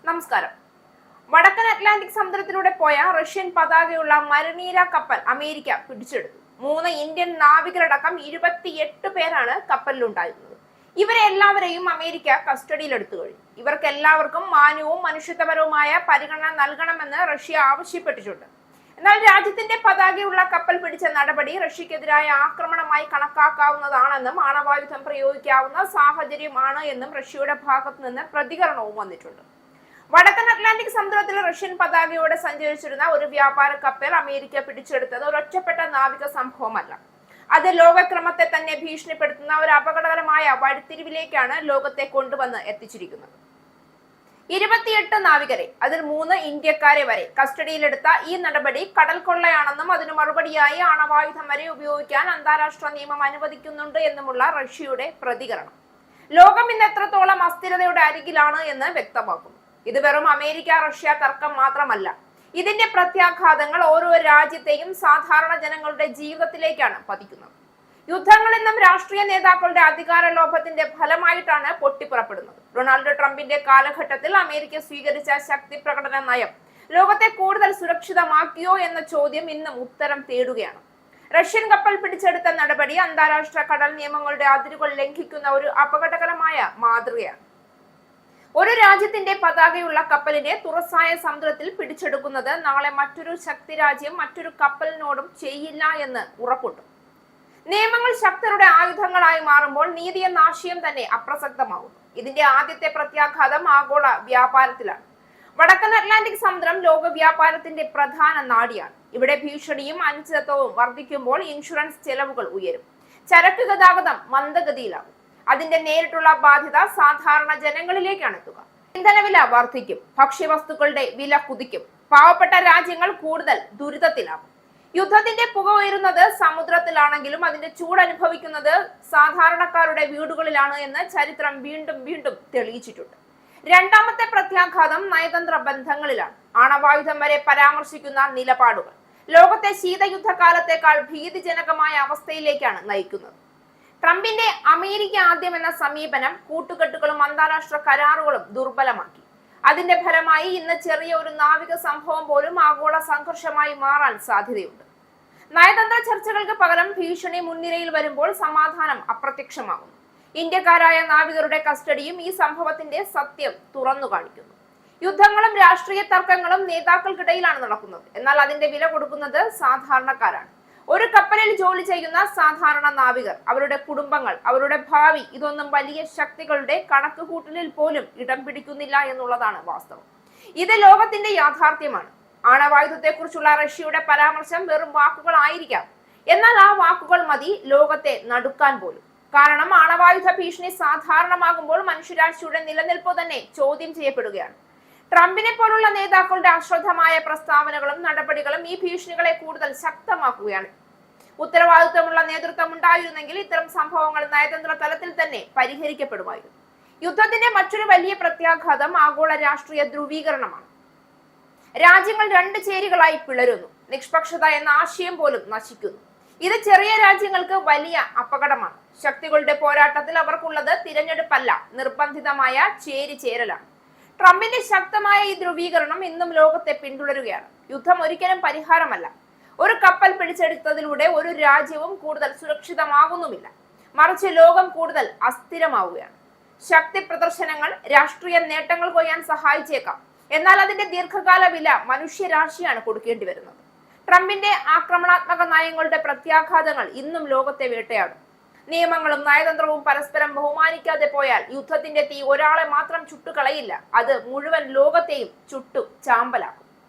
നമസ്കാരം. വടക്കൻ അറ്റ്ലാന്റിക് സമുദ്രത്തിലൂടെ പോയ റഷ്യൻ പതാകയുള്ള മരനീര കപ്പൽ അമേരിക്ക പിടിച്ചെടുത്തു. 3 ഇന്ത്യൻ നാവികരടക്കം 28 പേരാണ് കപ്പലിലുണ്ടായിരുന്നത്. ഇവരെ എല്ലാവരെയും അമേരിക്ക കസ്റ്റഡിയിലെടുത്തു കഴിഞ്ഞു. ഇവർക്കെല്ലാവർക്കും മാന്യവും മനുഷ്യത്വപരവുമായ പരിഗണന നൽകണമെന്ന് റഷ്യ ആവശ്യപ്പെട്ടിട്ടുണ്ട്. എന്നാൽ രാജ്യത്തിന്റെ പതാകയുള്ള കപ്പൽ പിടിച്ച നടപടി റഷ്യക്കെതിരായ ആക്രമണമായി കണക്കാക്കാവുന്നതാണെന്നും ആണവായുധം പ്രയോഗിക്കാവുന്ന സാഹചര്യമാണ് എന്നും റഷ്യയുടെ ഭാഗത്തു നിന്ന് പ്രതികരണവും വന്നിട്ടുണ്ട്. വടക്കൻ അറ്റ്ലാന്റിക് സമുദ്രത്തിൽ റഷ്യൻ പതാകയോടെ സഞ്ചരിച്ചിരുന്ന ഒരു വ്യാപാര കപ്പൽ അമേരിക്ക പിടിച്ചെടുത്തത് ഒരൊറ്റപ്പെട്ട നാവിക സംഭവമല്ല. അത് ലോകക്രമത്തെ തന്നെ ഭീഷണിപ്പെടുത്തുന്ന ഒരു അപകടകരമായ വഴിത്തിരിവിലേക്കാണ് ലോകത്തെ കൊണ്ടുവന്ന് എത്തിച്ചിരിക്കുന്നത്. 28 നാവികരെ, അതിൽ 3 ഇന്ത്യക്കാരെ വരെ കസ്റ്റഡിയിലെടുത്ത ഈ നടപടി കടൽ കൊള്ളയാണെന്നും അതിനു മറുപടിയായി ആണവായുധം വരെ ഉപയോഗിക്കാൻ അന്താരാഷ്ട്ര നിയമം അനുവദിക്കുന്നുണ്ട് എന്നുമുള്ള റഷ്യയുടെ പ്രതികരണം ലോകം ഇന്ന് എത്രത്തോളം അസ്ഥിരതയുടെ അരികിലാണ് എന്ന് വ്യക്തമാക്കുന്നു. ഇത് വെറും അമേരിക്ക റഷ്യ തർക്കം മാത്രമല്ല. ഇതിന്റെ പ്രത്യാഘാതങ്ങൾ ഓരോ രാജ്യത്തെയും സാധാരണ ജനങ്ങളുടെ ജീവിതത്തിലേക്കാണ് പതിക്കുന്നത്. യുദ്ധങ്ങൾ എന്നും രാഷ്ട്രീയ നേതാക്കളുടെ അധികാര ലോഭത്തിന്റെ ഫലമായിട്ടാണ് പൊട്ടിപ്പുറപ്പെടുന്നത്. ഡൊണാൾഡ് ട്രംപിന്റെ കാലഘട്ടത്തിൽ അമേരിക്ക സ്വീകരിച്ച ശക്തി പ്രകടന നയം ലോകത്തെ കൂടുതൽ സുരക്ഷിതമാക്കിയോ എന്ന ചോദ്യം ഇന്നും ഉത്തരം തേടുകയാണ്. റഷ്യൻ കപ്പൽ പിടിച്ചെടുത്ത നടപടി അന്താരാഷ്ട്ര കടൽ നിയമങ്ങളുടെ അതിരുകൾ ലംഘിക്കുന്ന ഒരു അപകടകരമായ മാതൃകയാണ്. ഒരു രാജ്യത്തിന്റെ പതാകയുള്ള കപ്പലിനെ തുറസായ സമുദ്രത്തിൽ പിടിച്ചെടുക്കുന്നത് നാളെ മറ്റൊരു ശക്തി രാജ്യം മറ്റൊരു കപ്പലിനോടും ചെയ്യില്ല എന്ന് ഉറപ്പുണ്ട്. നിയമങ്ങൾ ശക്തരുടെ ആയുധങ്ങളായി മാറുമ്പോൾ നീതി എന്ന ആശയം തന്നെ അപ്രസക്തമാകുന്നു. ഇതിന്റെ ആദ്യത്തെ പ്രത്യാഘാതം ആഗോള വ്യാപാരത്തിലാണ്. വടക്കൻ അറ്റ്ലാന്റിക് സമുദ്രം ലോക വ്യാപാരത്തിന്റെ പ്രധാന നാഡിയാണ്. ഇവിടെ ഭീഷണിയും അനിശ്ചിതത്വവും വർദ്ധിക്കുമ്പോൾ ഇൻഷുറൻസ് ചെലവുകൾ ഉയരും. ചരക്ക് ഗതാഗതം മന്ദഗതിയിലാകും. അതിന്റെ നേരിട്ടുള്ള ബാധ്യത സാധാരണ ജനങ്ങളിലേക്കാണ് എത്തുക. ഇന്ധനവില വർദ്ധിക്കും. ഭക്ഷ്യവസ്തുക്കളുടെ വില കുതിക്കും. പാവപ്പെട്ട രാജ്യങ്ങൾ കൂടുതൽ ദുരിതത്തിലാകും. യുദ്ധത്തിന്റെ പുക ഉയരുന്നത് സമുദ്രത്തിലാണെങ്കിലും അതിന്റെ ചൂട് അനുഭവിക്കുന്നത് സാധാരണക്കാരുടെ വീടുകളിലാണ് എന്ന് ചരിത്രം വീണ്ടും വീണ്ടും തെളിയിച്ചിട്ടുണ്ട്. രണ്ടാമത്തെ പ്രത്യാഘാതം നയതന്ത്ര ബന്ധങ്ങളിലാണ്. ആണവായുധം വരെ പരാമർശിക്കുന്ന നിലപാടുകൾ ലോകത്തെ ശീതയുദ്ധകാലത്തേക്കാൾ ഭീതിജനകമായ അവസ്ഥയിലേക്കാണ് നയിക്കുന്നത്. ട്രംപിന്റെ അമേരിക്ക ആദ്യം എന്ന സമീപനം കൂട്ടുകെട്ടുകളും അന്താരാഷ്ട്ര കരാറുകളും ദുർബലമാക്കി. അതിന്റെ ഫലമായി ഇന്ന് ചെറിയ ഒരു നാവിക സംഭവം പോലും ആഗോള സംഘർഷമായി മാറാൻ സാധ്യതയുണ്ട്. നയതന്ത്ര ചർച്ചകൾക്ക് പകരം ഭീഷണി മുൻനിരയിൽ വരുമ്പോൾ സമാധാനം അപ്രത്യക്ഷമാകുന്നു. ഇന്ത്യക്കാരായ നാവികരുടെ കസ്റ്റഡിയും ഈ സംഭവത്തിന്റെ സത്യം തുറന്നു കാണിക്കുന്നു. യുദ്ധങ്ങളും രാഷ്ട്രീയ തർക്കങ്ങളും നേതാക്കൾക്കിടയിലാണ് നടക്കുന്നത്. എന്നാൽ അതിന്റെ വില കൊടുക്കുന്നത് സാധാരണക്കാരാണ്. ഒരു കപ്പലിൽ ജോലി ചെയ്യുന്ന സാധാരണ നാവികർ, അവരുടെ കുടുംബങ്ങൾ, അവരുടെ ഭാവി, ഇതൊന്നും വലിയ ശക്തികളുടെ കണക്കുകൂട്ടലിൽ പോലും ഇടം പിടിക്കുന്നില്ല എന്നുള്ളതാണ് വാസ്തവം. ഇത് ലോകത്തിന്റെ യാഥാർത്ഥ്യമാണ്. ആണവായുധത്തെക്കുറിച്ചുള്ള റഷ്യയുടെ പരാമർശം വെറും വാക്കുകളായിരിക്കാം. എന്നാൽ ആ വാക്കുകൾ മതി ലോകത്തെ നടുക്കാൻ പോലും. കാരണം ആണവായുധ ഭീഷണി സാധാരണമാകുമ്പോൾ മനുഷ്യരാശിയുടെ നിലനിൽപ്പ് തന്നെ ചോദ്യം ചെയ്യപ്പെടുകയാണ്. ട്രംപിനെ പോലുള്ള നേതാക്കളുടെ അശ്രദ്ധമായ പ്രസ്താവനകളും നടപടികളും ഈ ഭീഷണികളെ കൂടുതൽ ശക്തമാക്കുകയാണ്. ഉത്തരവാദിത്വമുള്ള നേതൃത്വം ഉണ്ടായിരുന്നെങ്കിൽ ഇത്തരം സംഭവങ്ങൾ നയതന്ത്ര തലത്തിൽ തന്നെ പരിഹരിക്കപ്പെടുമായിരുന്നു. യുദ്ധത്തിന്റെ മറ്റൊരു വലിയ പ്രത്യാഘാതം ആഗോള രാഷ്ട്രീയ ധ്രുവീകരണമാണ്. രാജ്യങ്ങൾ 2 ചേരികളായി പിളരുന്നു. നിഷ്പക്ഷത എന്ന ആശയം പോലും നശിക്കുന്നു. ഇത് ചെറിയ രാജ്യങ്ങൾക്ക് വലിയ അപകടമാണ്. ശക്തികളുടെ പോരാട്ടത്തിൽ അവർക്കുള്ളത് തിരഞ്ഞെടുപ്പല്ല, നിർബന്ധിതമായ ചേരിചേരലാണ്. ട്രംപിന്റെ ശക്തമായ ഈ ധ്രുവീകരണം ഇന്നും ലോകത്തെ പിന്തുടരുകയാണ്. യുദ്ധം ഒരിക്കലും പരിഹാരമല്ല. ഒരു കപ്പൽ പിടിച്ചെടുത്തതിലൂടെ ഒരു രാജ്യവും കൂടുതൽ സുരക്ഷിതമാകുന്നുമില്ല. മറിച്ച് ലോകം കൂടുതൽ അസ്ഥിരമാവുകയാണ്. ശക്തി പ്രദർശനങ്ങൾ രാഷ്ട്രീയ നേട്ടങ്ങൾ കൊയ്യാൻ സഹായിച്ചേക്കാം. എന്നാൽ അതിന്റെ ദീർഘകാല വില മനുഷ്യരാശിയാണ് കൊടുക്കേണ്ടി വരുന്നത്. ട്രംപിന്റെ ആക്രമണാത്മക നയങ്ങളുടെ പ്രത്യാഘാതങ്ങൾ ഇന്നും ലോകത്തെ വേട്ടയാടും. നിയമങ്ങളും നയതന്ത്രവും പരസ്പരം ബഹുമാനിക്കാതെ പോയാൽ യുദ്ധത്തിന്റെ തീ ഒരാളെ മാത്രം ചുട്ടുകളയില്ല, അത് മുഴുവൻ ലോകത്തെയും ചുട്ടു ചാമ്പലാക്കും.